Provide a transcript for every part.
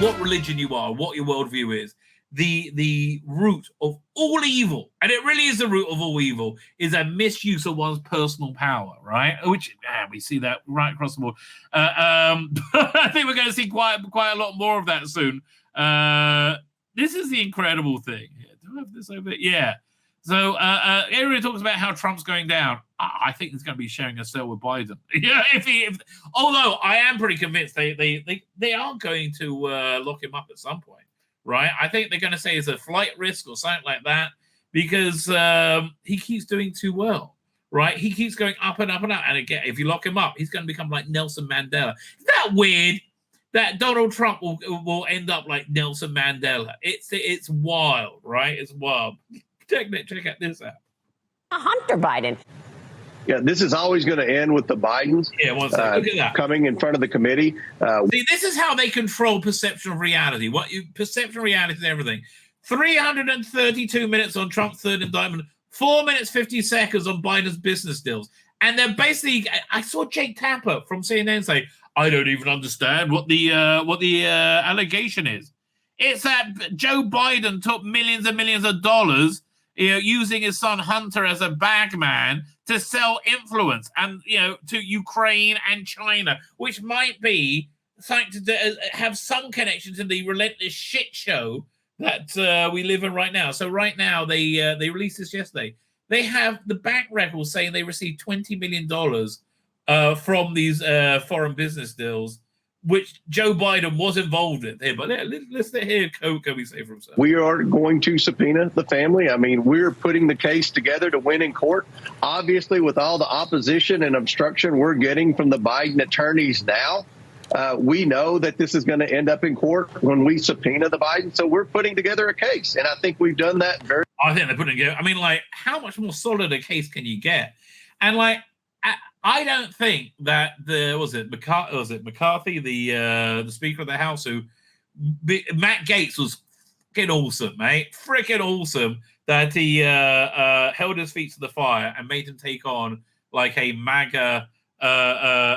what religion you are, what your worldview is, the root of all evil, and it really is the root of all evil, is a misuse of one's personal power, right? Which we see that right across the board. I think we're going to see quite a lot more of that soon. This is the incredible thing. Do I have this over? Yeah. So everybody talks about how Trump's going down. I think he's going to be sharing a cell with Biden. Yeah, although I am pretty convinced they are going to lock him up at some point, right? I think they're going to say it's a flight risk or something like that because he keeps doing too well, right? He keeps going up and up and up. And again, if you lock him up, he's going to become like Nelson Mandela. Is that weird? That Donald Trump will end up like Nelson Mandela. It's wild, right? It's wild. Check out this out. Hunter Biden. Yeah, this is always going to end with the Bidens. Yeah, one second. Look at that. Coming in front of the committee. See, this is how they control perception of reality. Perception of reality is everything. 332 minutes on Trump's third indictment, 4 minutes 50 seconds on Biden's business deals, and they're basically. I saw Jake Tapper from CNN say, "I don't even understand what the allegation is." It's that Joe Biden took millions and millions of dollars, using his son Hunter as a bagman to sell influence, and to Ukraine and China, which might be something to have some connection to the relentless shit show that we live in right now. So right now they released this yesterday. They have the bank records saying they received $20 million from these foreign business deals, which Joe Biden was involved in. Here, but let's hear Kobe say for himself. We are going to subpoena the family. I mean, we're putting the case together to win in court. Obviously, with all the opposition and obstruction we're getting from the Biden attorneys now, we know that this is going to end up in court when we subpoena the Biden. So we're putting together a case, and I think we've done that very. I think they're putting together. I mean, like, how much more solid a case can you get? And like, I don't think that McCarthy, the Speaker of the House, Matt Gaetz was freaking awesome, mate, freaking awesome that he held his feet to the fire and made him take on like a MAGA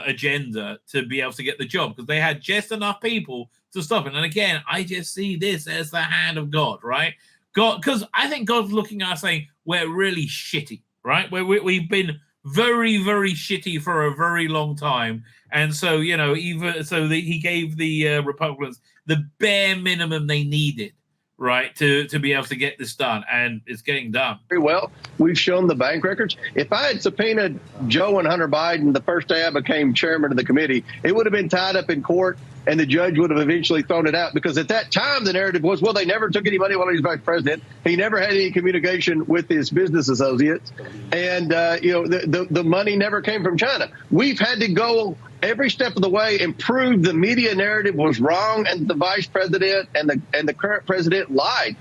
agenda to be able to get the job because they had just enough people to stop it. And again, I just see this as the hand of God, right? God, because I think God's looking at us saying we're really shitty, right? We've been very, very shitty for a very long time. And so, he gave the Republicans the bare minimum they needed, right, to be able to get this done. And it's getting done. Very well. We've shown the bank records. If I had subpoenaed Joe and Hunter Biden the first day I became chairman of the committee, it would have been tied up in court and the judge would have eventually thrown it out because at that time the narrative was, well, they never took any money while he was vice president. He never had any communication with his business associates. And, the money never came from China. We've had to go every step of the way and prove the media narrative was wrong and the vice president and the current president lied.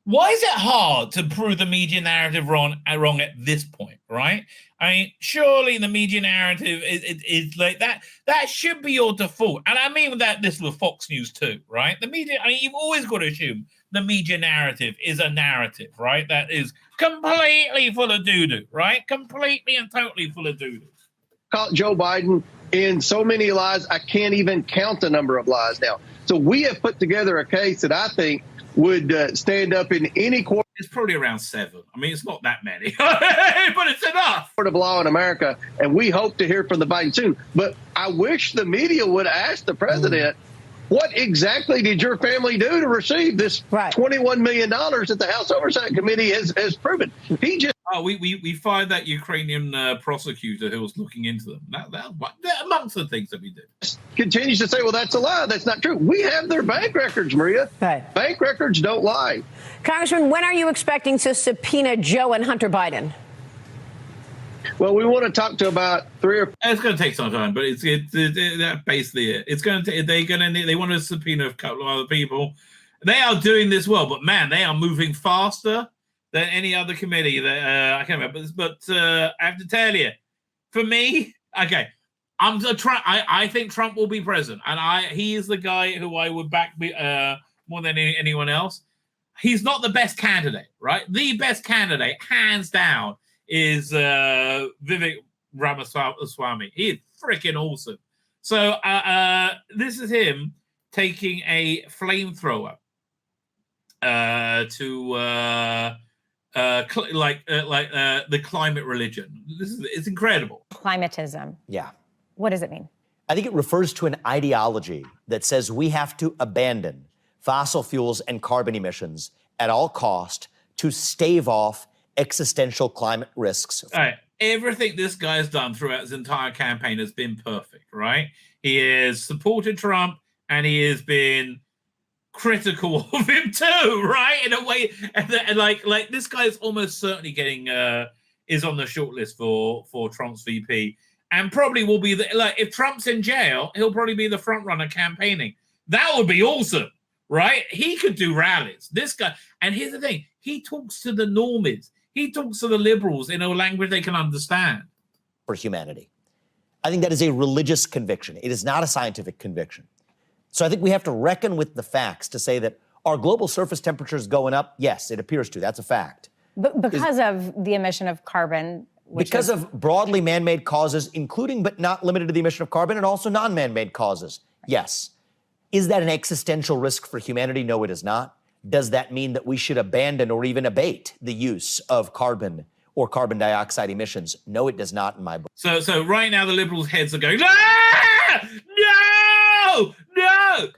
Why is it hard to prove the media narrative wrong at this point, right? I mean, surely the media narrative is like that. That should be your default. And I mean that this with Fox News too, right? The media, you've always got to assume the media narrative is a narrative, right? That is completely full of doo-doo, right? Completely and totally full of doo-doo. Caught Joe Biden in so many lies, I can't even count the number of lies now. So we have put together a case that I think would stand up in any court. It's probably around 7. I mean, it's not that many, but it's enough. Court of law in America, and we hope to hear from the Biden soon. But I wish the media would ask the president, what exactly did your family do to receive this $21 million that the House Oversight Committee has proven? He just. Oh, we fired that Ukrainian prosecutor who was looking into them. That amongst the things that we did. Continues to say, well, that's a lie. That's not true. We have their bank records, Maria. Right. Bank records don't lie. Congressman, when are you expecting to subpoena Joe and Hunter Biden? Well, we want to talk to about 3 or 4. It's going to take some time, but it's basically it. It's going to. They want to subpoena a couple of other people. They are doing this well, but man, they are moving faster than any other committee that I can't remember. But I have to tell you, for me, okay, I think Trump will be president, and he is the guy who I would back more than anyone else. He's not the best candidate, right? The best candidate, hands down, is Vivek Ramaswamy. He is freaking awesome. So this is him taking a flamethrower to the climate religion. It's incredible. Climatism. Yeah. What does it mean? I think it refers to an ideology that says we have to abandon fossil fuels and carbon emissions at all cost to stave off existential climate risks. All right. Everything this guy has done throughout his entire campaign has been perfect, right? He has supported Trump and he has been critical of him too, right? In a way, and like this guy is almost certainly getting is on the shortlist for Trump's VP, and probably will be if Trump's in jail, he'll probably be the front runner campaigning. That would be awesome, right? He could do rallies. This guy, and here's the thing: he talks to the normies. He talks to the liberals in a language they can understand. For humanity. I think that is a religious conviction. It is not a scientific conviction. So I think we have to reckon with the facts to say that are global surface temperatures going up? Yes, it appears to. That's a fact. But because of the emission of carbon? Because of broadly man-made causes, including but not limited to the emission of carbon, and also non-man-made causes. Yes. Is that an existential risk for humanity? No, it is not. Does that mean that we should abandon or even abate the use of carbon or carbon dioxide emissions? No, it does not in my book. So right now the liberals' heads are going, ah! No! No!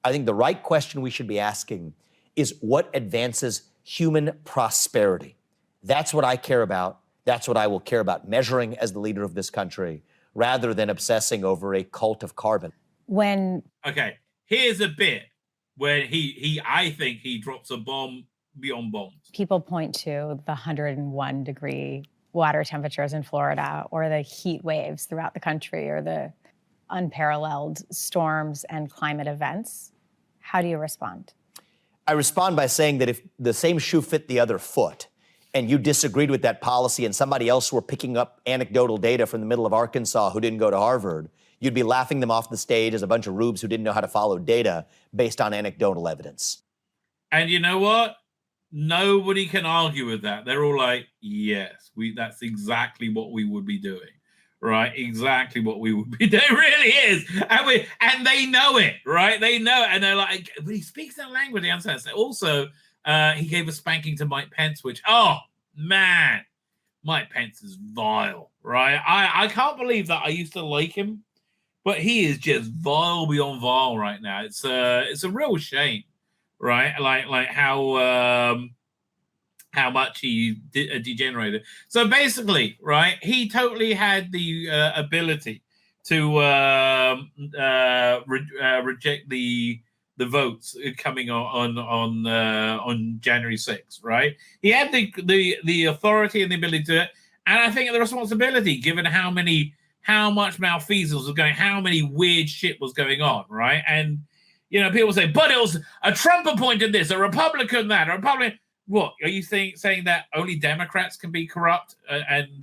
I think the right question we should be asking is what advances human prosperity? That's what I care about. That's what I will care about measuring as the leader of this country, rather than obsessing over a cult of carbon. Okay, here's a bit where I think he drops a bomb beyond bombs. People point to the 101 degree water temperatures in Florida, or the heat waves throughout the country, or the unparalleled storms and climate events. How do you respond? I respond by saying that if the same shoe fit the other foot, and you disagreed with that policy and somebody else were picking up anecdotal data from the middle of Arkansas who didn't go to Harvard, you'd be laughing them off the stage as a bunch of rubes who didn't know how to follow data based on anecdotal evidence. And you know what? Nobody can argue with that. They're all like, yes, that's exactly what we would be doing. Right? Exactly what we would be doing. It really is. And they know it, right? They know it. And they're like, but he speaks that language, he understands. Also, he gave a spanking to Mike Pence, which, oh, man, Mike Pence is vile, right? I can't believe that I used to like him, but he is just vile beyond vile right now. It's a real shame, right? Like how much he degenerated. So basically, right, he totally had the ability to reject the votes coming on January 6th, right? He had the authority and the ability to do it, and I think the responsibility, given how much malfeasance was going, how many weird shit was going on, right? And people say, but it was a Trump appointed this, a Republican that, a Republican. What are you saying that only Democrats can be corrupt and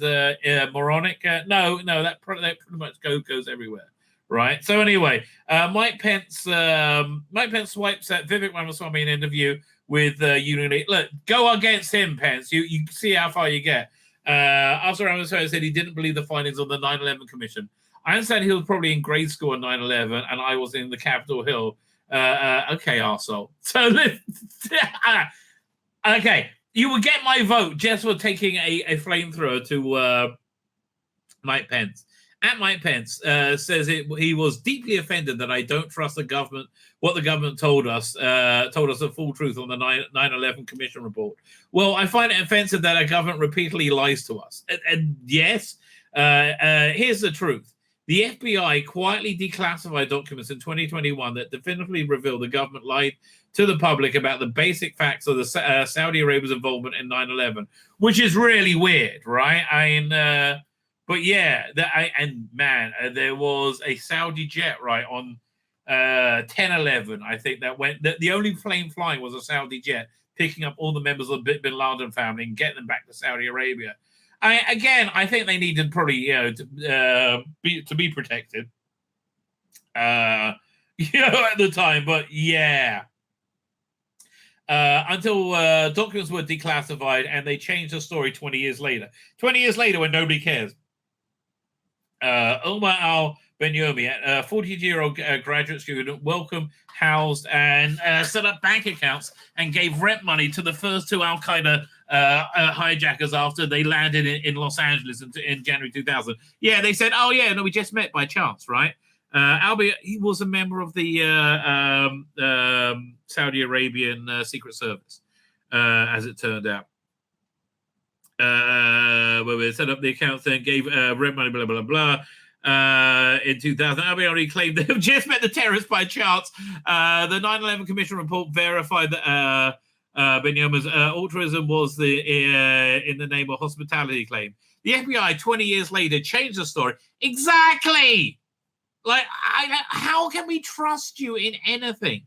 moronic? No, that pretty much goes everywhere. Right. So anyway, Mike Pence swipes at Vivek Ramaswamy in an interview with Unity. Look, go against him, Pence. You see how far you get. After Ramaswamy said he didn't believe the findings of the 9/11 Commission. I understand he was probably in grade school on 9/11, and I was in the Capitol Hill. Okay, arsehole. So okay, you will get my vote just for taking a flamethrower to Mike Pence. At Mike Pence says he was deeply offended that I don't trust the government, what the government told us the full truth on the 9/11 Commission report. Well, I find it offensive that our government repeatedly lies to us. And yes, here's the truth. The FBI quietly declassified documents in 2021 that definitively reveal the government lied to the public about the basic facts of the Saudi Arabia's involvement in 9/11, which is really weird, right? But yeah, there was a Saudi jet, right, on 10/11, I think, that went. The only plane flying was a Saudi jet, picking up all the members of the Bin Laden family and getting them back to Saudi Arabia. I think they needed probably, to be protected, at the time. But yeah, until documents were declassified and they changed the story 20 years later. 20 years later, when nobody cares. Omar Ben-Yomi, a 42-year-old graduate student, welcomed, housed, and set up bank accounts and gave rent money to the first two Al-Qaeda hijackers after they landed in Los Angeles in January 2000. Yeah, they said, oh, yeah, no, we just met by chance, right? Albeit he was a member of the Saudi Arabian Secret Service, as it turned out. Where we set up the accounts and gave rent money, blah, blah, blah. In 2000, Albioni claimed they have just met the terrorists by chance. The 9/11 Commission report verified that Ben-Yomi's altruism was in the name of hospitality claim. The FBI, 20 years later, changed the story. Exactly! Like, how can we trust you in anything?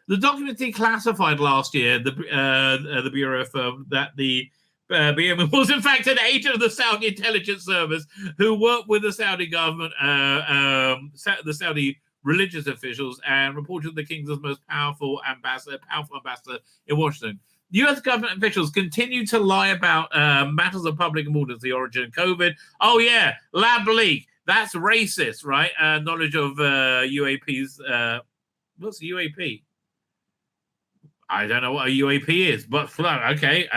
The document declassified last year, the Bureau affirmed that the Ben-Yomi was in fact an agent of the Saudi intelligence service who worked with the Saudi government, the Saudi religious officials, and reported the kingdom's most powerful ambassador in Washington. U.S. government officials continue to lie about matters of public importance, the origin of COVID. Oh yeah, lab leak. That's racist, right? Knowledge of UAPs. What's UAP? I don't know what a UAP is, but okay,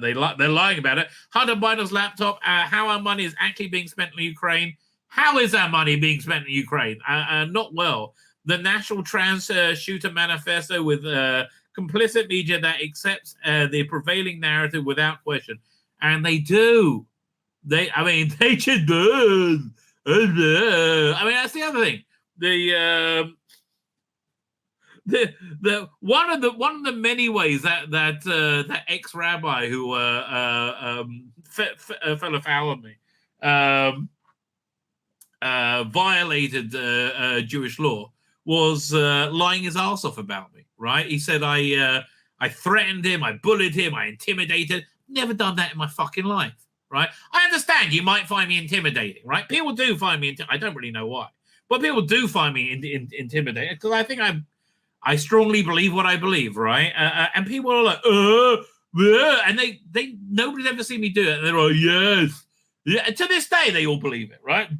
they're lying about it. Hunter Biden's laptop, how our money is actually being spent in Ukraine. How is our money being spent in Ukraine? Not well. The National Trans Shooter Manifesto with complicit media that accepts the prevailing narrative without question. And they do. They just do. That's the other thing. The one of the many ways that ex-rabbi who fell afoul of me violated Jewish law was lying his ass off about me. Right? He said I threatened him, I bullied him, I intimidated. Never done that in my fucking life. Right? I understand you might find me intimidating. Right? People do find me. I don't really know why, but people do find me intimidating because I think I strongly believe what I believe, right? And people are like, and they nobody's ever seen me do it. And they're like, yes. Yeah. And to this day, they all believe it, right? As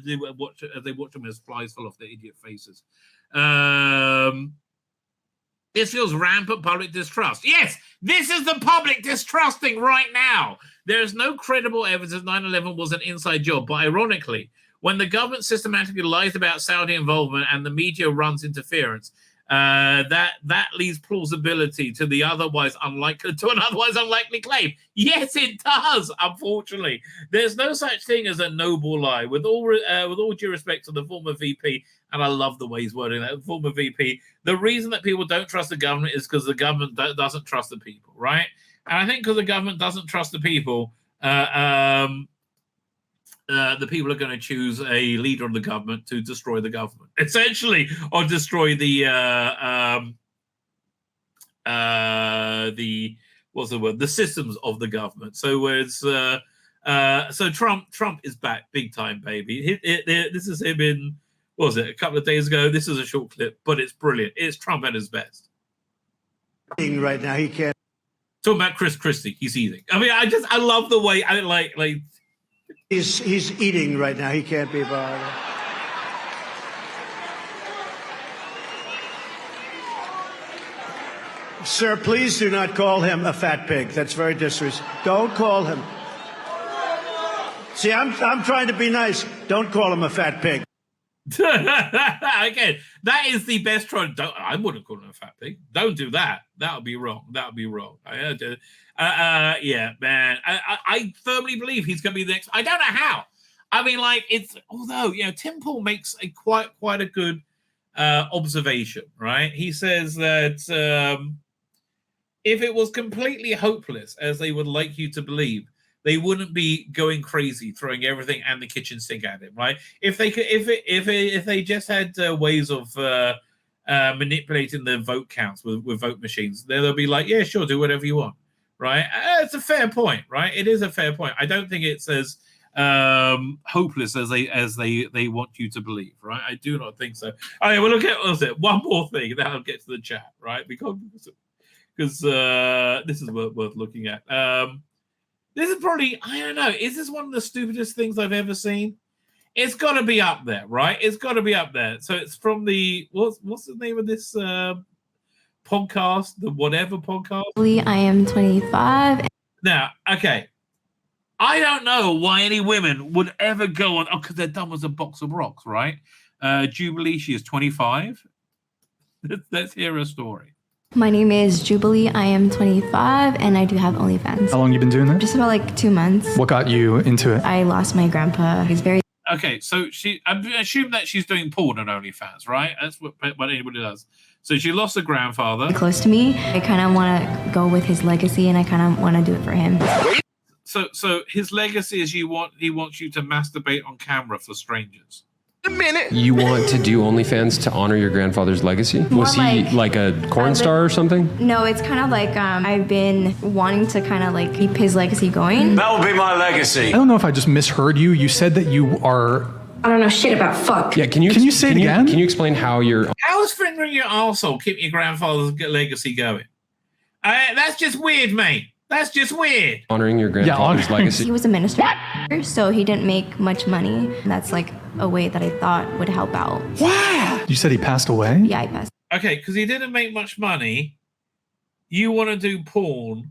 they watch them as flies fall off their idiot faces. This feels rampant public distrust. Yes, this is the public distrusting right now. There is no credible evidence that 9/11 was an inside job, but ironically, when the government systematically lies about Saudi involvement and the media runs interference, that leaves plausibility to an otherwise unlikely claim. Yes, it does. Unfortunately, there's no such thing as a noble lie. With all due respect to the former VP, and I love the way he's wording that, former VP. The reason that people don't trust the government is because the government doesn't trust the people, right? And I think because the government doesn't trust the people. The people are going to choose a leader of the government to destroy the government, essentially, or destroy the systems of the government. So Trump is back big time, baby. This is him in, what was it, a couple of days ago? This is a short clip, but it's brilliant. It's Trump at his best. Right now, he can't. Talking about Chris Christie, he's eating. I love the way I like. He's eating right now. He can't be bothered. Sir, please do not call him a fat pig. That's very disrespectful. Don't call him. See, I'm trying to be nice. Don't call him a fat pig. Again, that is the best try. I wouldn't call him a fat pig. Don't do that. That would be wrong. Yeah, man. I firmly believe he's going to be the next. I don't know how. Although Tim Pool makes a quite a good observation, right? He says that if it was completely hopeless, as they would like you to believe, they wouldn't be going crazy, throwing everything and the kitchen sink at him, right? If they just had ways of manipulating the vote counts with vote machines, they'll be like, yeah, sure, do whatever you want, right? It's a fair point, right? It is a fair point. I don't think it's as hopeless as they want you to believe, right? I do not think so. All right, well, look at one more thing, then I'll get to the chat, right? Because this is worth looking at. This is probably, I don't know, is this one of the stupidest things I've ever seen? It's got to be up there, right? It's got to be up there. So it's from the, what's the name of this podcast? The whatever podcast? I am 25. Now, okay. I don't know why any women would ever go on, because they're dumb as a box of rocks, right? Jubilee, she is 25. Let's hear her story. My name is Jubilee. I am 25, and I do have OnlyFans. How long you been doing that? Just about like 2 months. What got you into it? I lost my grandpa. He's very... Okay, so I assume that she's doing porn on OnlyFans, right? That's what anybody does. So she lost her grandfather. close to me. I kind of want to go with his legacy, and I kind of want to do it for him. So his legacy is he wants you to masturbate on camera for strangers. A minute. You want to do OnlyFans to honor your grandfather's legacy? More Was he like a porn star or something? No, it's kind of like I've been wanting to kind of like keep his legacy going. That will be my legacy. I don't know if I just misheard you. You said that you are... I don't know shit about fuck. Yeah, can you say it again? Can you explain how you're... How is fingering your arsehole keeping your grandfather's legacy going? That's just weird, mate. That's just weird. Honoring your grandfather's legacy? He was a minister, so he didn't make much money. That's like a way that I thought would help out. Wow. You said he passed away? Yeah, he passed. Okay, because he didn't make much money. You want to do porn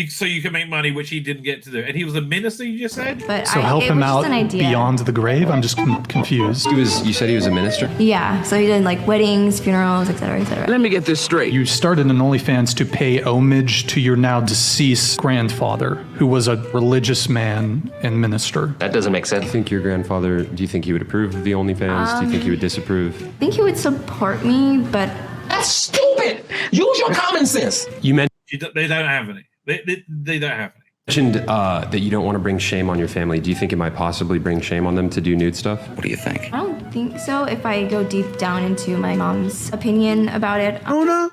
so you can make money, which he didn't get to do. And he was a minister, you just said? But so help him out beyond the grave? I'm just confused. You said he was a minister? Yeah, so he did like weddings, funerals, etc., etc. Let me get this straight. You started an OnlyFans to pay homage to your now deceased grandfather, who was a religious man and minister. That doesn't make sense. Do you think your grandfather, do you think he would approve of the OnlyFans? Do you think he would disapprove? I think he would support me, but... That's stupid. Use your common sense. You mentioned... They don't have any. They don't have any. mentioned that you don't want to bring shame on your family. Do you think it might possibly bring shame on them to do nude stuff? What do you think? I don't think so. If I go deep down into my mom's opinion about it. Oh no.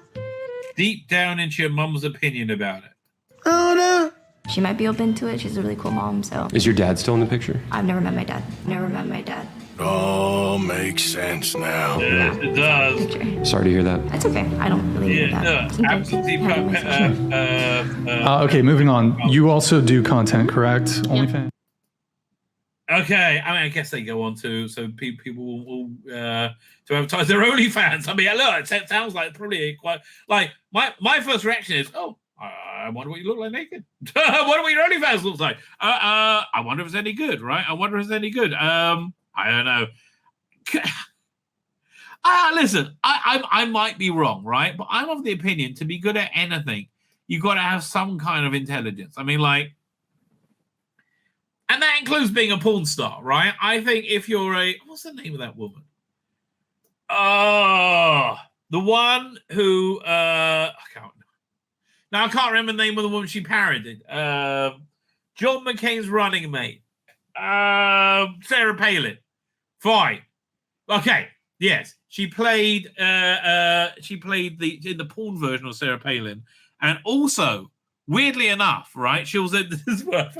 Deep down into your mom's opinion about it. Oh no. She might be open to it. She's a really cool mom, so. Is your dad still in the picture? I've never met my dad. Never met my dad. Oh, makes sense now. Yeah, it does. Sorry to hear that. That's okay. I don't really need that. Absentee okay, moving on. You also do content, correct? OnlyFans? Okay, I mean, I guess they go on to, so people will to advertise their OnlyFans. I mean, look, it sounds like probably quite, like, my first reaction is, oh, I wonder what you look like naked. I wonder what your OnlyFans looks like. I wonder if it's any good, right? I wonder if it's any good. I don't know. Listen, I might be wrong, right? But I'm of the opinion to be good at anything, you got to have some kind of intelligence. I mean, like, and that includes being a porn star, right? I think if you're what's the name of that woman? Oh, the one who, I can't remember the name of the woman she parodied. John McCain's running mate. Sarah Palin. Fine. Okay. Yes. She played in the porn version of Sarah Palin. And also, weirdly enough, right, she was in this is where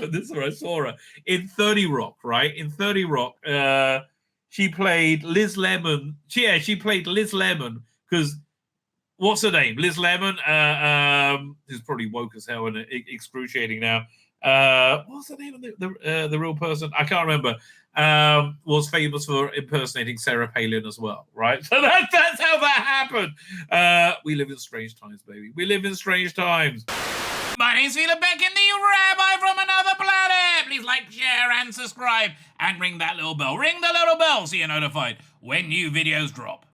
I saw her in 30 Rock, right? In 30 Rock, she played Liz Lemon. She played Liz Lemon because what's her name? Liz Lemon, who's probably woke as hell and excruciating now. What's the name of the real person? I can't remember. Was famous for impersonating Sarah Palin as well, right? So that's how that happened. We live in strange times, baby. We live in strange times. My name's Tzvi Lebetkin, the Rabbi from another planet. Please like, share, and subscribe, and ring that little bell. Ring the little bell so you're notified when new videos drop.